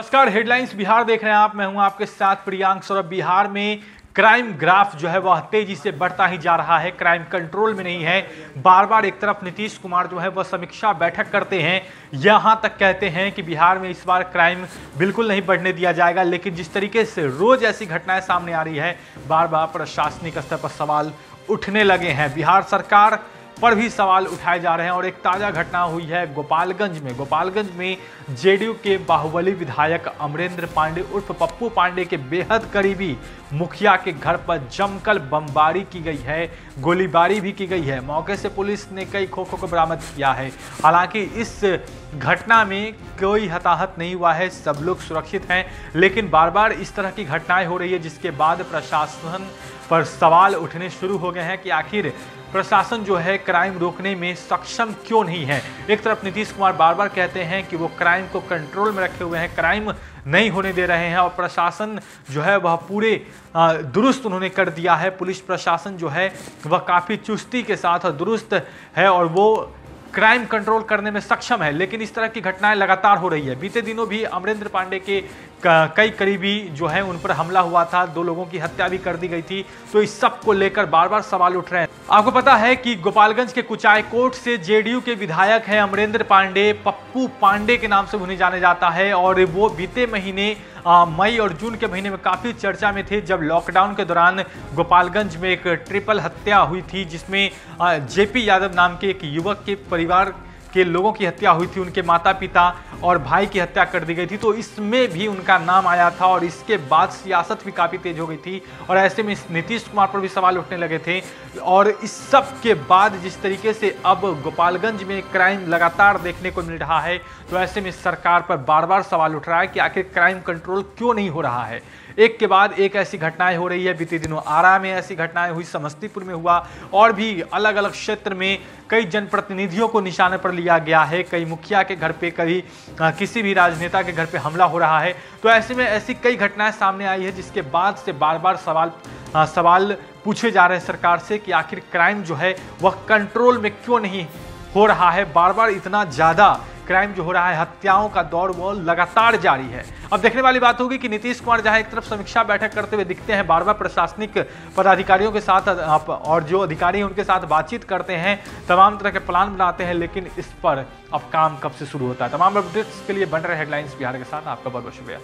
नमस्कार, हेडलाइंस बिहार देख रहे हैं आप। मैं हूं आपके साथ प्रियांक सौरभ। बिहार में क्राइम ग्राफ जो है वह तेजी से बढ़ता ही जा रहा है, क्राइम कंट्रोल में नहीं है। बार बार एक तरफ नीतीश कुमार जो है वह समीक्षा बैठक करते हैं, यहां तक कहते हैं कि बिहार में इस बार क्राइम बिल्कुल नहीं बढ़ने दिया जाएगा, लेकिन जिस तरीके से रोज ऐसी घटनाएं सामने आ रही है, बार बार प्रशासनिक स्तर पर सवाल उठने लगे हैं। बिहार सरकार पर भी सवाल उठाए जा रहे हैं और एक ताजा घटना हुई है गोपालगंज में जेडीयू के बाहुबली विधायक अमरेंद्र पांडे उर्फ पप्पू पांडे के बेहद करीबी मुखिया के घर पर जमकर बमबारी की गई है, गोलीबारी भी की गई है। मौके से पुलिस ने कई खोखों को बरामद किया है। हालांकि इस घटना में कोई हताहत नहीं हुआ है, सब लोग सुरक्षित हैं, लेकिन बार बार इस तरह की घटनाएं हो रही है, जिसके बाद प्रशासन पर सवाल उठने शुरू हो गए हैं कि आखिर प्रशासन जो है क्राइम रोकने में सक्षम क्यों नहीं है। एक तरफ नीतीश कुमार बार बार कहते हैं कि वो क्राइम को कंट्रोल में रखे हुए हैं, क्राइम नहीं होने दे रहे हैं, और प्रशासन जो है वह पूरे दुरुस्त उन्होंने कर दिया है। पुलिस प्रशासन जो है वह काफ़ी चुस्ती के साथ दुरुस्त है और वो क्राइम कंट्रोल करने में सक्षम है, लेकिन इस तरह की घटनाएं लगातार हो रही है। बीते दिनों भी अमरेंद्र पांडे के कई करीबी जो है उन पर हमला हुआ था, 2 लोगों की हत्या भी कर दी गई थी। तो इस सब को लेकर बार बार सवाल उठ रहे हैं। आपको पता है कि गोपालगंज के कुचायकोट से जेडीयू के विधायक हैं अमरेंद्र पांडे, पप्पू पांडे के नाम से उन्हें जाने जाता है, और वो बीते महीने मई और जून के महीने में काफ़ी चर्चा में थे, जब लॉकडाउन के दौरान गोपालगंज में एक ट्रिपल हत्या हुई थी, जिसमें जेपी यादव नाम के एक युवक के परिवार के लोगों की हत्या हुई थी, उनके माता पिता और भाई की हत्या कर दी गई थी। तो इसमें भी उनका नाम आया था और इसके बाद सियासत भी काफ़ी तेज हो गई थी और ऐसे में नीतीश कुमार पर भी सवाल उठने लगे थे। और इस सब के बाद जिस तरीके से अब गोपालगंज में क्राइम लगातार देखने को मिल रहा है, तो ऐसे में सरकार पर बार बार सवाल उठ रहा है कि आखिर क्राइम कंट्रोल क्यों नहीं हो रहा है। एक के बाद एक ऐसी घटनाएं हो रही है। बीते दिनों आरा में ऐसी घटनाएं हुई, समस्तीपुर में हुआ, और भी अलग अलग क्षेत्र में कई जनप्रतिनिधियों को निशाने पर लिया गया है। कई मुखिया के घर पे, कभी किसी भी राजनेता के घर पे हमला हो रहा है। तो ऐसे में ऐसी कई घटनाएं सामने आई है, जिसके बाद से बार बार सवाल पूछे जा रहे हैं सरकार से कि आखिर क्राइम जो है वह कंट्रोल में क्यों नहीं हो रहा है। बार बार इतना ज़्यादा क्राइम जो हो रहा है, हत्याओं का दौर वो लगातार जारी है। अब देखने वाली बात होगी कि नीतीश कुमार जहां एक तरफ समीक्षा बैठक करते हुए दिखते हैं, बार बार प्रशासनिक पदाधिकारियों के साथ और जो अधिकारी हैं उनके साथ बातचीत करते हैं, तमाम तरह के प्लान बनाते हैं, लेकिन इस पर अब काम कब से शुरू होता है। तमाम अपडेट्स के लिए बन रहे हेडलाइंस बिहार के साथ आपका बहुत बहुत शुक्रिया।